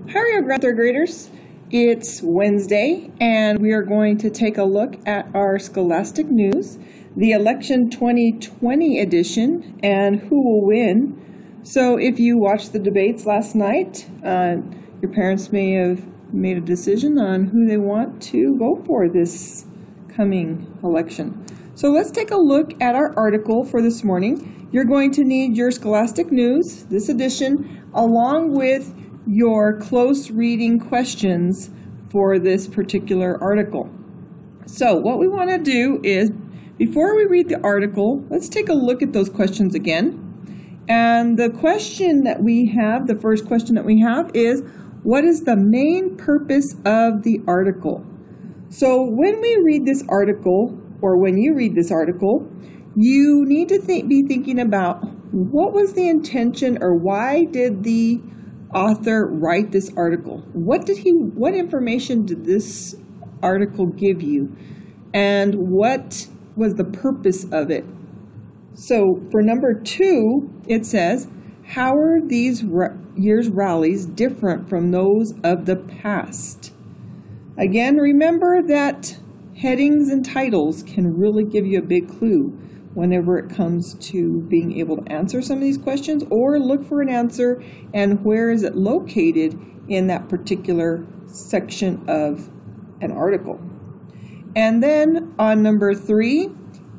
How are you, grade third graders? It's Wednesday, and we are going to take a look at our Scholastic News, the election 2020 edition, and who will win. So if you watched the debates last night, your parents may have made a decision on who they want to vote for this coming election. So let's take a look at our article for this morning. You're going to need your Scholastic News, this edition, along with your close reading questions for this particular article. So what we want to do is, before we read the article, let's take a look at those questions again. And the question that we have, the first question that we have is, what is the main purpose of the article? So when we read this article, or when you read this article, you need to be thinking about what was the intention, or why did the author write this article? What information did this article give you? And what was the purpose of it? So for number 2, it says, how are these year's rallies different from those of the past? Again, remember that headings and titles can really give you a big clue whenever it comes to being able to answer some of these questions, or look for an answer and where is it located in that particular section of an article. And then on number 3,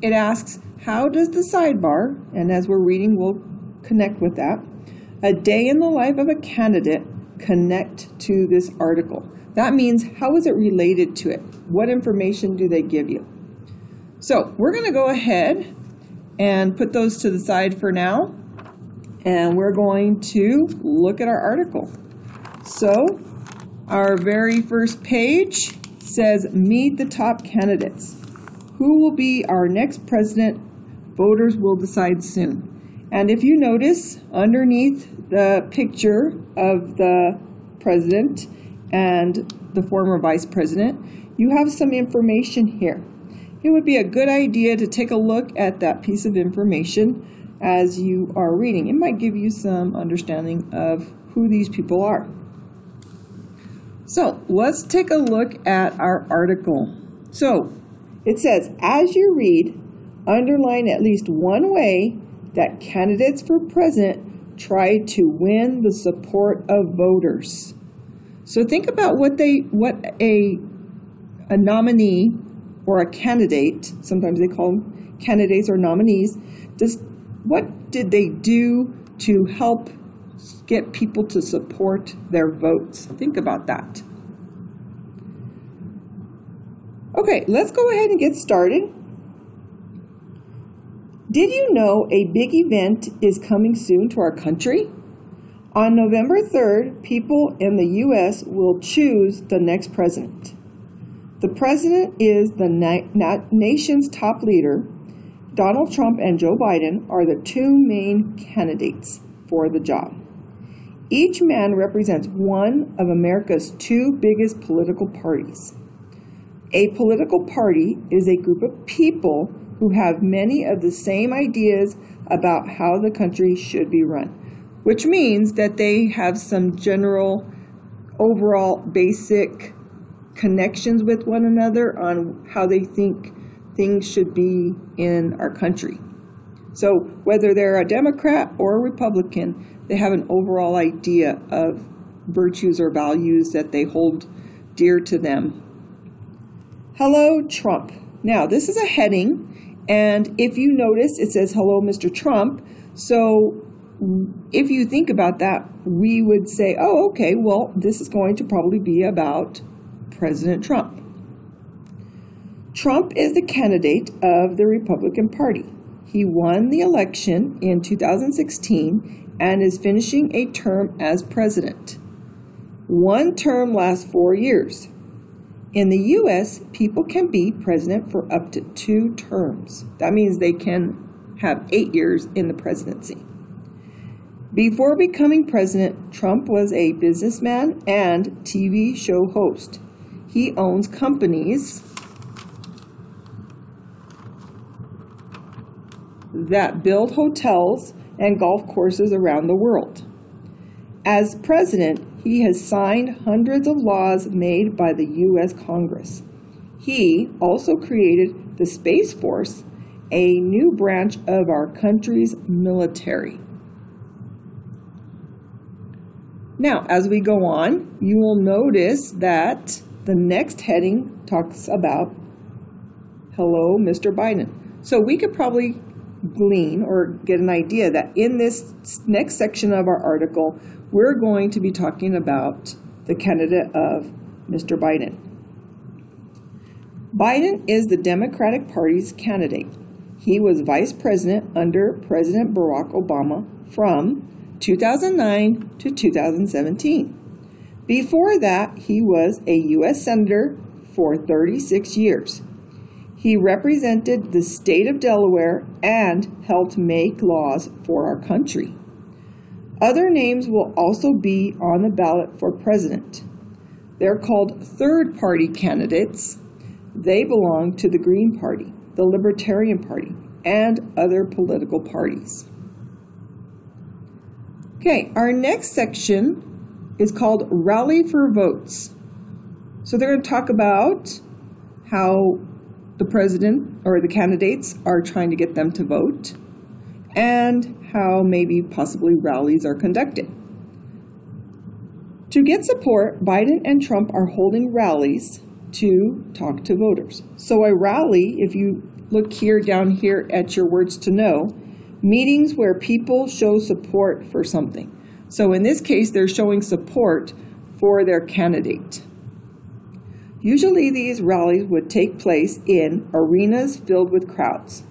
it asks, how does the sidebar, and as we're reading we'll connect with that, a day in the life of a candidate connect to this article? That means, how is it related to it? What information do they give you? So we're going to go ahead and put those to the side for now, and we're going to look at our article. So our very first page says, meet the top candidates. Who will be our next president? Voters will decide soon. And if you notice, underneath the picture of the president and the former vice president, you have some information here. It would be a good idea to take a look at that piece of information as you are reading. It might give you some understanding of who these people are. So let's take a look at our article. So it says, as you read, underline at least one way that candidates for president try to win the support of voters. So think about what a nominee or a candidate, sometimes they call them candidates or nominees, what did they do to help get people to support their votes? Think about that. Okay, let's go ahead and get started. Did you know a big event is coming soon to our country? On November 3rd, people in the U.S. will choose the next president. The president is the nation's top leader. Donald Trump and Joe Biden are the two main candidates for the job. Each man represents one of America's two biggest political parties. A political party is a group of people who have many of the same ideas about how the country should be run, which means that they have some general, overall, basic connections with one another on how they think things should be in our country. So whether they're a Democrat or a Republican, they have an overall idea of virtues or values that they hold dear to them. Hello, Trump. Now, this is a heading, and if you notice, it says, hello, Mr. Trump. So if you think about that, we would say, oh, okay, well, this is going to probably be about President Trump. Trump is the candidate of the Republican Party. He won the election in 2016 and is finishing a term as president. One term lasts 4 years. In the U.S., people can be president for up to 2 terms. That means they can have 8 years in the presidency. Before becoming president, Trump was a businessman and TV show host. He owns companies that build hotels and golf courses around the world. As president, he has signed hundreds of laws made by the U.S. Congress. He also created the Space Force, a new branch of our country's military. Now, as we go on, you will notice that the next heading talks about, hello, Mr. Biden. So we could probably glean or get an idea that in this next section of our article, we're going to be talking about the candidate of Mr. Biden. Biden is the Democratic Party's candidate. He was vice president under President Barack Obama from 2009 to 2017. Before that, he was a U.S. Senator for 36 years. He represented the state of Delaware and helped make laws for our country. Other names will also be on the ballot for president. They're called third-party candidates. They belong to the Green Party, the Libertarian Party, and other political parties. Okay, our next section is called Rally for Votes. So they're going to talk about how the president or the candidates are trying to get them to vote and how maybe possibly rallies are conducted. To get support, Biden and Trump are holding rallies to talk to voters. So a rally, if you look here down here at your words to know, meetings where people show support for something. So in this case, they're showing support for their candidate. Usually these rallies would take place in arenas filled with crowds.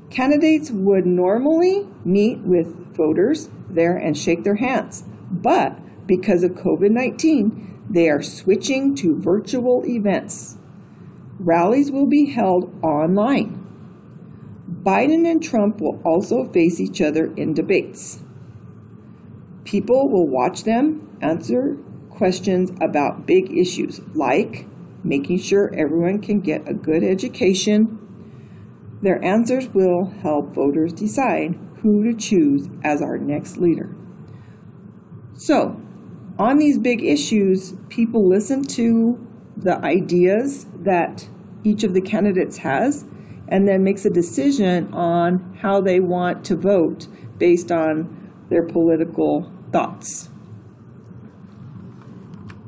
Candidates would normally meet with voters there and shake their hands, but because of COVID-19, they are switching to virtual events. Rallies will be held online. Biden and Trump will also face each other in debates. People will watch them answer questions about big issues like making sure everyone can get a good education. Their answers will help voters decide who to choose as our next leader. So, on these big issues, people listen to the ideas that each of the candidates has and then makes a decision on how they want to vote based on their political thoughts.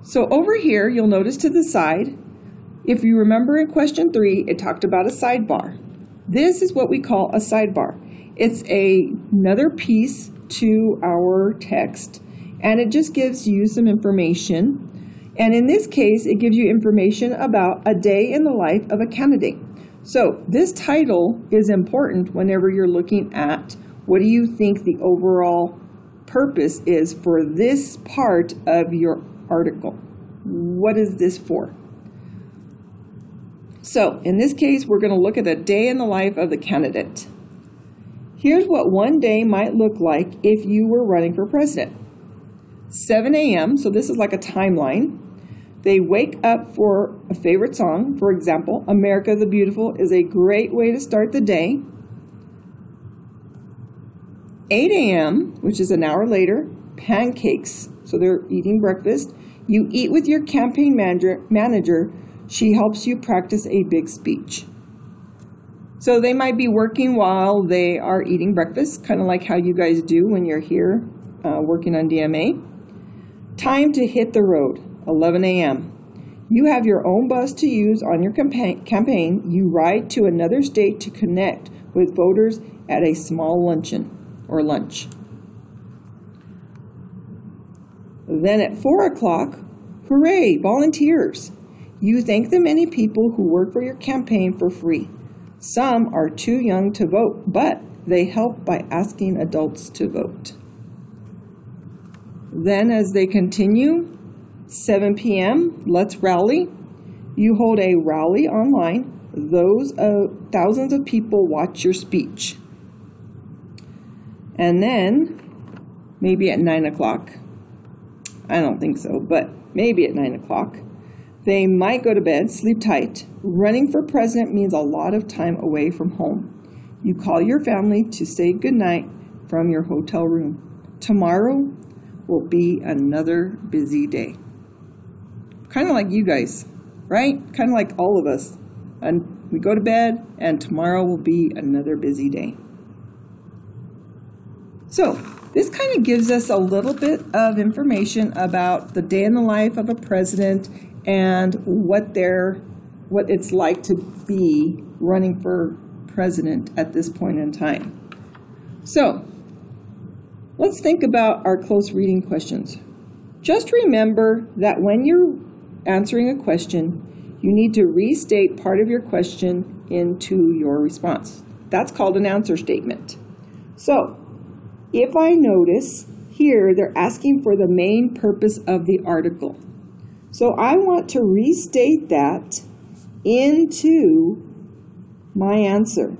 So over here, you'll notice to the side, if you remember in question 3, it talked about a sidebar. This is what we call a sidebar. It's another piece to our text, and it just gives you some information. And in this case, it gives you information about a day in the life of a candidate. So this title is important whenever you're looking at what do you think the overall purpose is for this part of your article. What is this for? So in this case, we're going to look at a day in the life of the candidate. Here's what one day might look like if you were running for president. 7 a.m., so this is like a timeline. They wake up for a favorite song. For example, America the Beautiful is a great way to start the day. 8 a.m., which is an hour later, pancakes. So they're eating breakfast. You eat with your campaign manager. She helps you practice a big speech. So they might be working while they are eating breakfast, kind of like how you guys do when you're here working on DMA. Time to hit the road, 11 a.m. You have your own bus to use on your campaign. You ride to another state to connect with voters at a small luncheon or lunch. Then at 4 o'clock, hooray, volunteers. You thank the many people who work for your campaign for free. Some are too young to vote, but they help by asking adults to vote. Then as they continue, 7 p.m., let's rally. You hold a rally online. Thousands of people watch your speech. And then, maybe at 9 o'clock, I don't think so, but maybe at 9 o'clock, they might go to bed, sleep tight. Running for president means a lot of time away from home. You call your family to say goodnight from your hotel room. Tomorrow, will be another busy day. Kind of like you guys, right? Kind of like all of us. And we go to bed, and tomorrow will be another busy day. So this kind of gives us a little bit of information about the day in the life of a president and what it's like to be running for president at this point in time. So let's think about our close reading questions. Just remember that when you're answering a question, you need to restate part of your question into your response. That's called an answer statement. So if I notice here, they're asking for the main purpose of the article. So I want to restate that into my answer.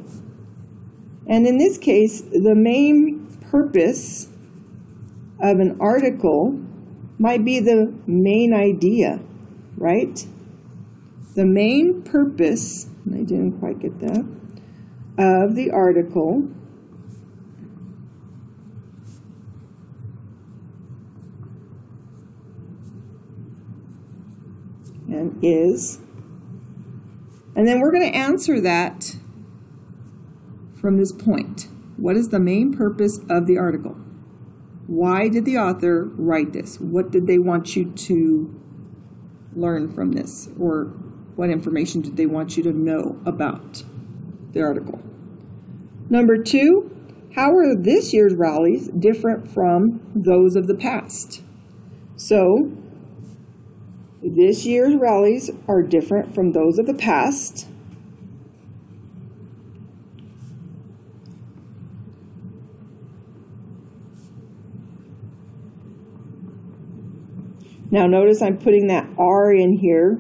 And in this case, the main purpose of an article might be the main idea, right? The main purpose, and I didn't quite get that, of the article and is, and then we're going to answer that from this point. What is the main purpose of the article? Why did the author write this? What did they want you to learn from this? Or what information did they want you to know about the article? Number 2, how are this year's rallies different from those of the past? So, this year's rallies are different from those of the past. Now notice I'm putting that R in here.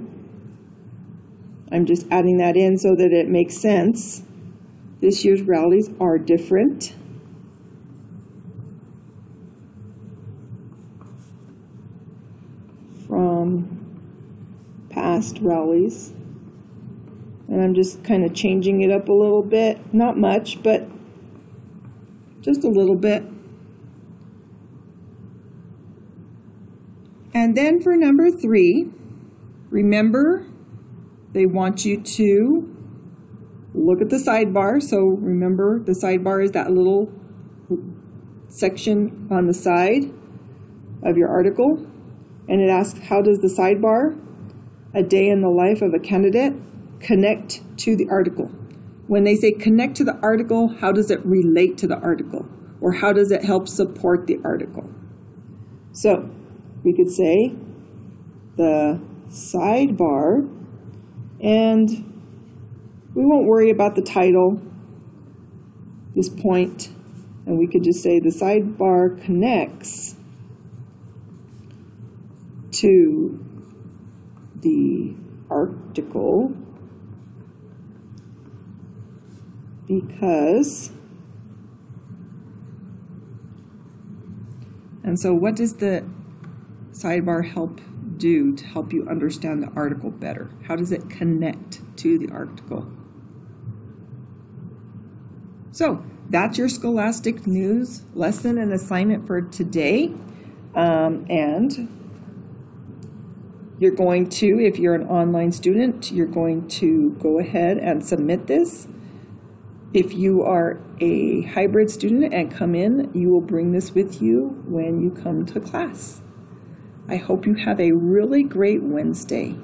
I'm just adding that in so that it makes sense. This year's rallies are different from past rallies. And I'm just kind of changing it up a little bit. Not much, but just a little bit. And then for number 3, remember they want you to look at the sidebar. So remember the sidebar is that little section on the side of your article. And it asks, how does the sidebar, a day in the life of a candidate, connect to the article? When they say connect to the article, how does it relate to the article? Or how does it help support the article? So we could say the sidebar, and we won't worry about the title, this point, and we could just say the sidebar connects to the article because, and so what does the sidebar help do to help you understand the article better? How does it connect to the article? So that's your Scholastic News lesson and assignment for today. And you're going to, if you're an online student, you're going to go ahead and submit this. If you are a hybrid student and come in, you will bring this with you when you come to class. I hope you have a really great Wednesday.